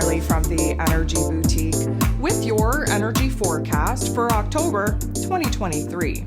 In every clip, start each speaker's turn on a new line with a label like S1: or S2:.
S1: Riley from the Energy Boutique with your energy forecast for October 2023.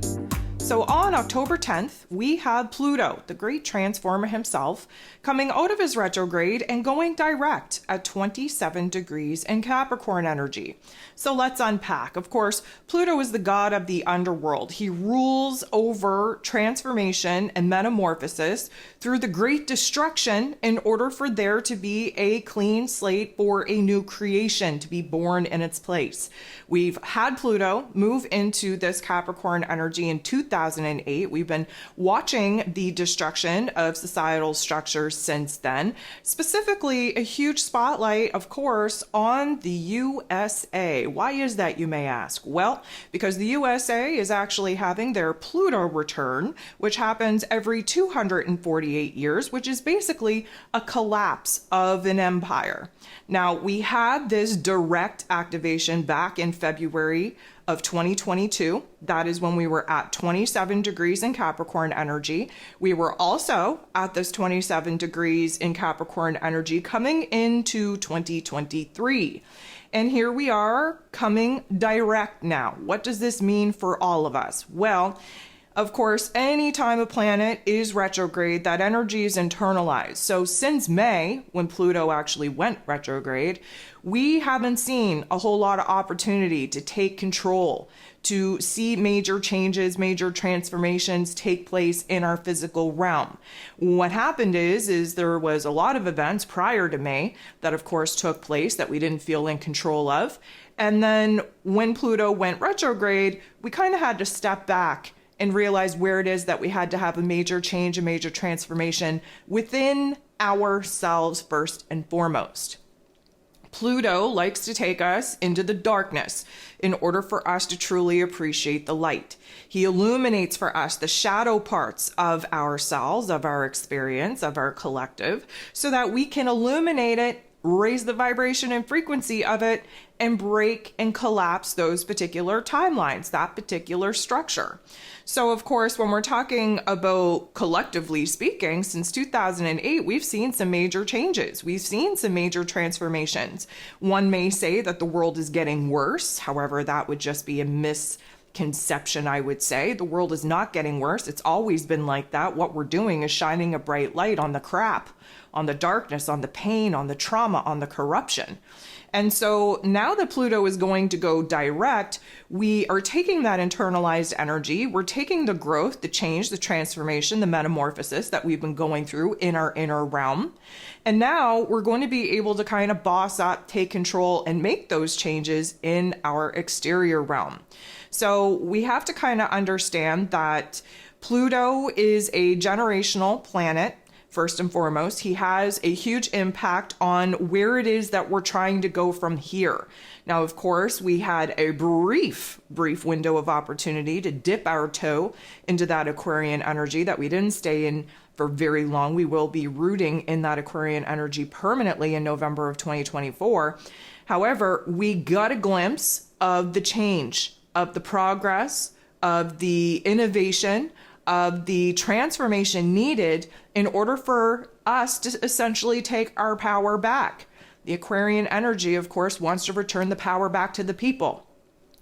S1: So on October 10th, we have Pluto, the great transformer himself, coming out of his retrograde and going direct at 27 degrees in Capricorn energy. So let's unpack. Of course, Pluto is the god of the underworld. He rules over transformation and metamorphosis through the great destruction in order for there to be a clean slate for a new creation to be born in its place. We've had Pluto move into this Capricorn energy in 2008. We've been watching the destruction of societal structures since then. Specifically, a huge spotlight, of course, on the USA. Why is that, you may ask? Well, because the USA is actually having their Pluto return, which happens every 248 years, which is basically a collapse of an empire. Now, we had this direct activation back in February of 2022. That is when we were at 27 degrees in Capricorn energy. We were also at this 27 degrees in Capricorn energy coming into 2023. And here we are coming direct now. What does this mean for all of us? Well, of course, anytime a planet is retrograde, that energy is internalized. So since May, when Pluto actually went retrograde, we haven't seen a whole lot of opportunity to take control, to see major changes, major transformations take place in our physical realm. What happened is there was a lot of events prior to May that of course took place that we didn't feel in control of. And then when Pluto went retrograde, we kind of had to step back and realize where it is that we had to have a major change, a major transformation within ourselves first and foremost. Pluto likes to take us into the darkness in order for us to truly appreciate the light. He illuminates for us the shadow parts of ourselves, of our experience, of our collective, so that we can illuminate it, raise the vibration and frequency of it, and break and collapse those particular timelines, that particular structure. So of course, when we're talking about collectively speaking, since 2008, we've seen some major changes. We've seen some major transformations. One may say that the world is getting worse. However, that would just be a misconception, I would say. The world is not getting worse. It's always been like that. What we're doing is shining a bright light on the crap, on the darkness, on the pain, on the trauma, on the corruption. And so now that Pluto is going to go direct, we are taking that internalized energy, we're taking the growth, the change, the transformation, the metamorphosis that we've been going through in our inner realm. And now we're going to be able to kind of boss up, take control, and make those changes in our exterior realm. So we have to kind of understand that Pluto is a generational planet. First and foremost, he has a huge impact on where it is that we're trying to go from here. Now, of course, we had a brief window of opportunity to dip our toe into that Aquarian energy that we didn't stay in for very long. We will be rooting in that Aquarian energy permanently in November of 2024. However, we got a glimpse of the change, of the progress, of the innovation, of the transformation needed in order for us to essentially take our power back. The Aquarian energy, of course, wants to return the power back to the people.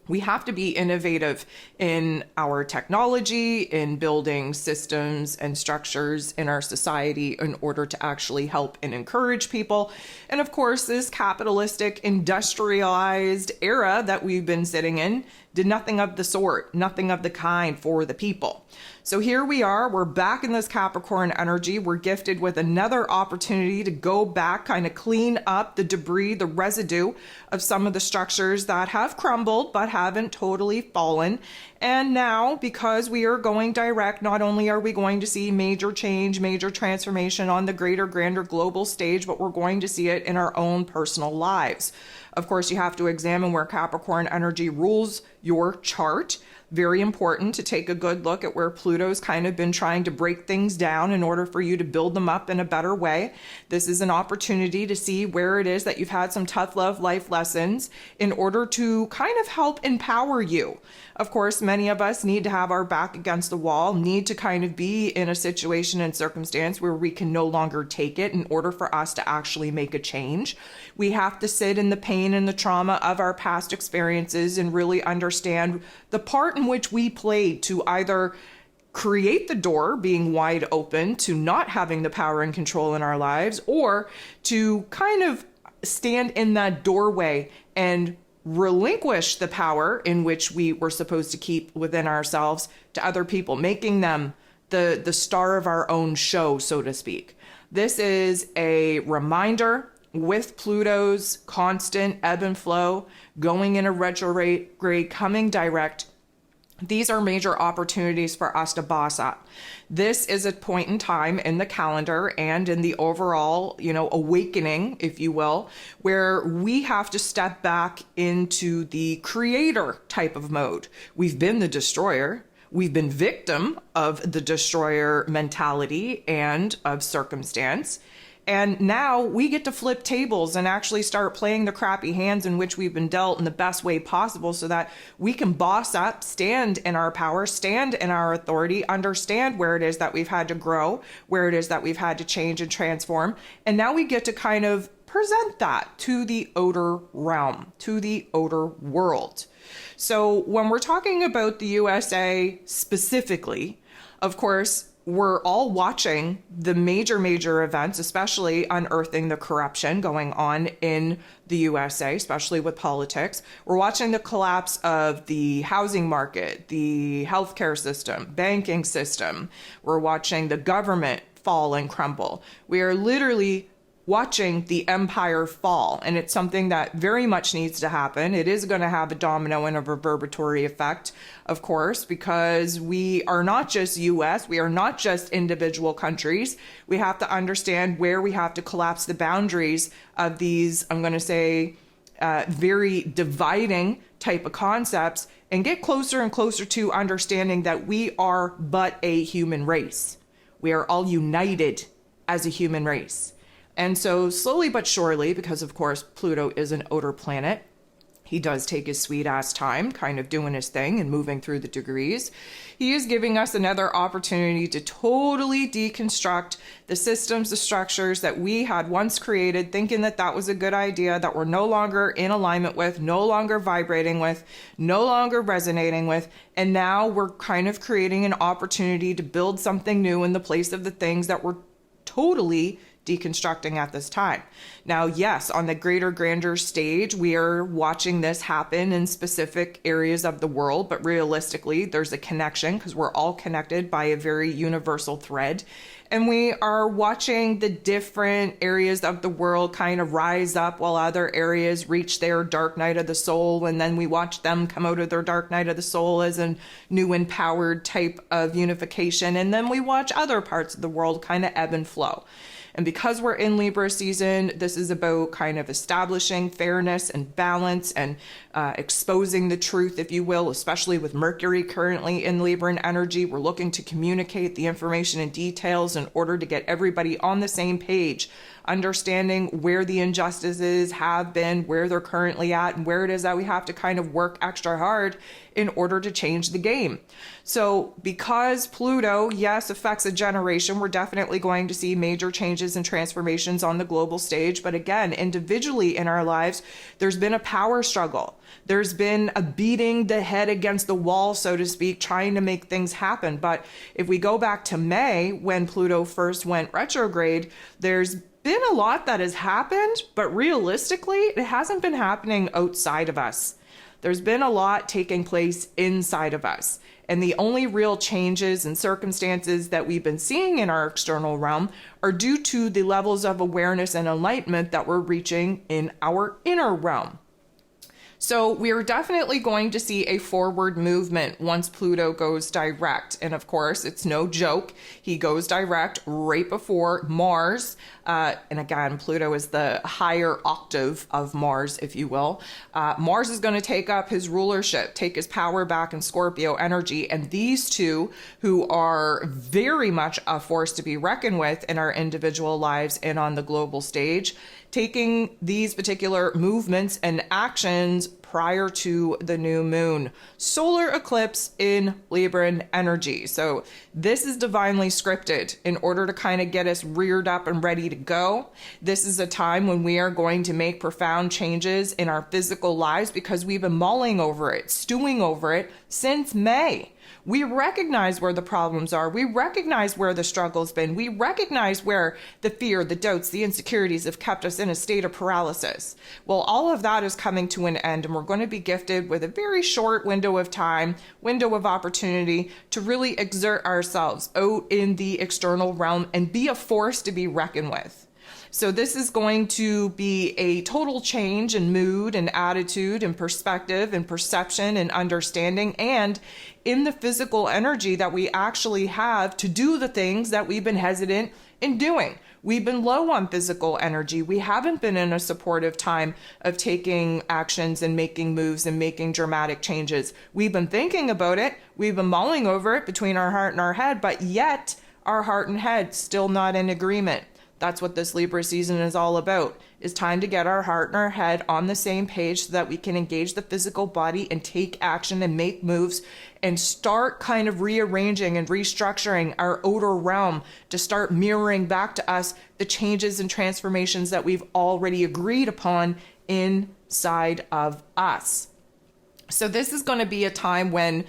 S1: We have to be innovative in our technology, in building systems and structures in our society in order to actually help and encourage people. And of course, this capitalistic, industrialized era that we've been sitting in did nothing of the sort, nothing of the kind for the people. So here we are, we're back in this Capricorn energy. We're gifted with another opportunity to go back, kind of clean up the debris, the residue of some of the structures that have crumbled but haven't totally fallen. And now, because we are going direct, not only are we going to see major change, major transformation on the greater, grander global stage, but we're going to see it in our own personal lives. Of course, you have to examine where Capricorn energy rules your chart. Very important to take a good look at where Pluto's kind of been trying to break things down in order for you to build them up in a better way. This is an opportunity to see where it is that you've had some tough love life lessons in order to kind of help empower you. Of course, many of us need to have our back against the wall, need to kind of be in a situation and circumstance where we can no longer take it in order for us to actually make a change. We have to sit in the pain and the trauma of our past experiences and really understand the part in which we played to either create the door being wide open to not having the power and control in our lives, or to kind of stand in that doorway and relinquish the power in which we were supposed to keep within ourselves to other people, making them the star of our own show, so to speak. This is a reminder with Pluto's constant ebb and flow, going in a retrograde, coming direct. These are major opportunities for us to boss up. This is a point in time in the calendar and in the overall, awakening, if you will, where we have to step back into the creator type of mode. We've been the destroyer. We've been victim of the destroyer mentality and of circumstance. And now we get to flip tables and actually start playing the crappy hands in which we've been dealt in the best way possible so that we can boss up, stand in our power, stand in our authority, understand where it is that we've had to grow, where it is that we've had to change and transform. And now we get to kind of present that to the outer realm, to the outer world. So when we're talking about the USA specifically, of course, we're all watching the major events, especially unearthing the corruption going on in the USA, especially with politics. We're watching the collapse of the housing market, the healthcare system, banking system. We're watching the government fall and crumble. We are literally watching the empire fall, and it's something that very much needs to happen. It is going to have a domino and a reverberatory effect, of course, because we are not just US, we are not just individual countries. We have to understand where we have to collapse the boundaries of these, I'm going to say, very dividing type of concepts, and get closer and closer to understanding that we are but a human race. We are all united as a human race. And so slowly but surely, because of course Pluto is an outer planet, he does take his sweet ass time kind of doing his thing and moving through the degrees. He is giving us another opportunity to totally deconstruct the systems, the structures that we had once created, thinking that that was a good idea, that we're no longer in alignment with, no longer vibrating with, no longer resonating with. And now we're kind of creating an opportunity to build something new in the place of the things that we're totally deconstructing at this time. Now, yes, on the greater grander stage, we are watching this happen in specific areas of the world, but realistically, there's a connection because we're all connected by a very universal thread. And we are watching the different areas of the world kind of rise up while other areas reach their dark night of the soul. And then we watch them come out of their dark night of the soul as a new empowered type of unification. And then we watch other parts of the world kind of ebb and flow. And because we're in Libra season, this is about kind of establishing fairness and balance and exposing the truth, if you will, especially with Mercury currently in Libran energy. We're looking to communicate the information and details in order to get everybody on the same page, understanding where the injustices have been, where they're currently at, and where it is that we have to kind of work extra hard in order to change the game. So because Pluto, yes, affects a generation, we're definitely going to see major changes and transformations on the global stage. But again, individually in our lives, there's been a power struggle. There's been a beating the head against the wall, so to speak, trying to make things happen. But if we go back to May, when Pluto first went retrograde, there's been a lot that has happened, but realistically, it hasn't been happening outside of us. There's been a lot taking place inside of us. And the only real changes and circumstances that we've been seeing in our external realm are due to the levels of awareness and enlightenment that we're reaching in our inner realm. So we're definitely going to see a forward movement once Pluto goes direct. And of course, it's no joke. He goes direct right before Mars. And again, Pluto is the higher octave of Mars, if you will. Mars is going to take up his rulership, take his power back in Scorpio energy. And these two, who are very much a force to be reckoned with in our individual lives and on the global stage, taking these particular movements and actions prior to the new moon. Solar eclipse in Libran energy. So this is divinely scripted in order to kind of get us reared up and ready to go. This is a time when we are going to make profound changes in our physical lives because we've been mulling over it, stewing over it since May. We recognize where the problems are. We recognize where the struggle's been. We recognize where the fear, the doubts, the insecurities have kept us in a state of paralysis. Well, all of that is coming to an end, and we're going to be gifted with a very short window of time, window of opportunity to really exert ourselves out in the external realm and be a force to be reckoned with. So this is going to be a total change in mood and attitude and perspective and perception and understanding and in the physical energy that we actually have to do the things that we've been hesitant in doing. We've been low on physical energy. We haven't been in a supportive time of taking actions and making moves and making dramatic changes. We've been thinking about it. We've been mulling over it between our heart and our head, but yet our heart and head still not in agreement. That's what this Libra season is all about. It's time to get our heart and our head on the same page so that we can engage the physical body and take action and make moves and start kind of rearranging and restructuring our outer realm to start mirroring back to us the changes and transformations that we've already agreed upon inside of us. So this is going to be a time when,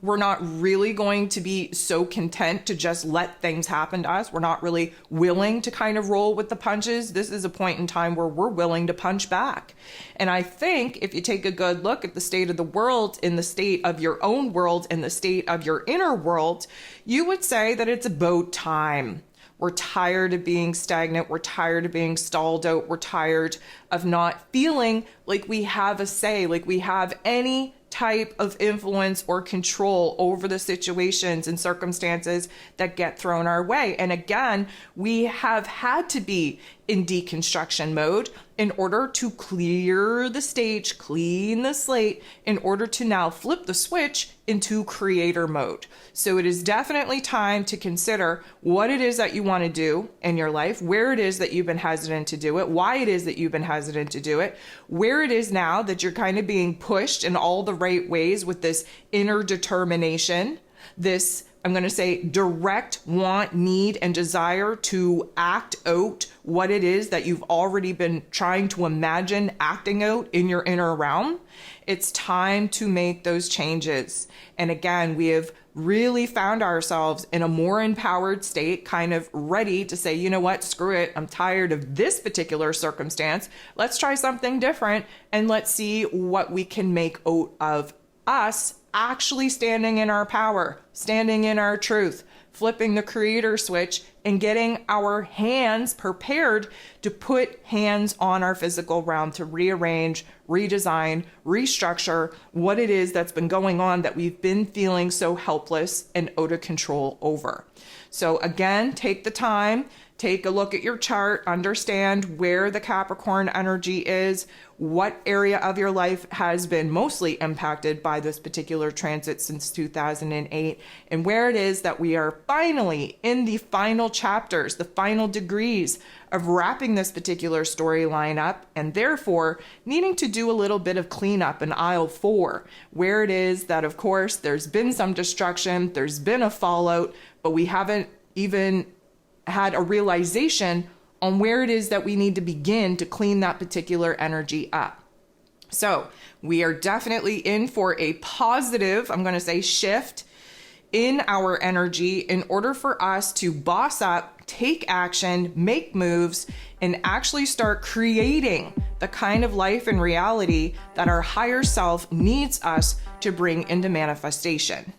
S1: we're not really going to be so content to just let things happen to us. We're not really willing to kind of roll with the punches. This is a point in time where we're willing to punch back. And I think if you take a good look at the state of the world, in the state of your own world, in the state of your inner world, you would say that it's about time. We're tired of being stagnant. We're tired of being stalled out. We're tired of not feeling like we have a say, like we have any type of influence or control over the situations and circumstances that get thrown our way. And again, we have had to be in deconstruction mode in order to clear the stage, clean the slate, in order to now flip the switch into creator mode. So it is definitely time to consider what it is that you want to do in your life, where it is that you've been hesitant to do it, why it is that you've been hesitant to do it, where it is now that you're kind of being pushed in all the right ways with this inner determination, this, I'm going to say, direct want, need, and desire to act out what it is that you've already been trying to imagine acting out in your inner realm. It's time to make those changes. And again, we have really found ourselves in a more empowered state, kind of ready to say, you know what, screw it. I'm tired of this particular circumstance. Let's try something different and let's see what we can make out of us actually standing in our power, standing in our truth, flipping the creator switch and getting our hands prepared to put hands on our physical realm to rearrange, redesign, restructure what it is that's been going on that we've been feeling so helpless and out of control over. So again, take the time, take a look at your chart, understand where the Capricorn energy is, what area of your life has been mostly impacted by this particular transit since 2008, and where it is that we are finally in the final chapters, the final degrees of wrapping this particular storyline up, and therefore needing to do a little bit of cleanup in aisle 4, where it is that, of course, there's been some destruction, there's been a fallout, but we haven't even had a realization on where it is that we need to begin to clean that particular energy up. So we are definitely in for a positive, I'm going to say, shift in our energy in order for us to boss up, take action, make moves, and actually start creating the kind of life and reality that our higher self needs us to bring into manifestation.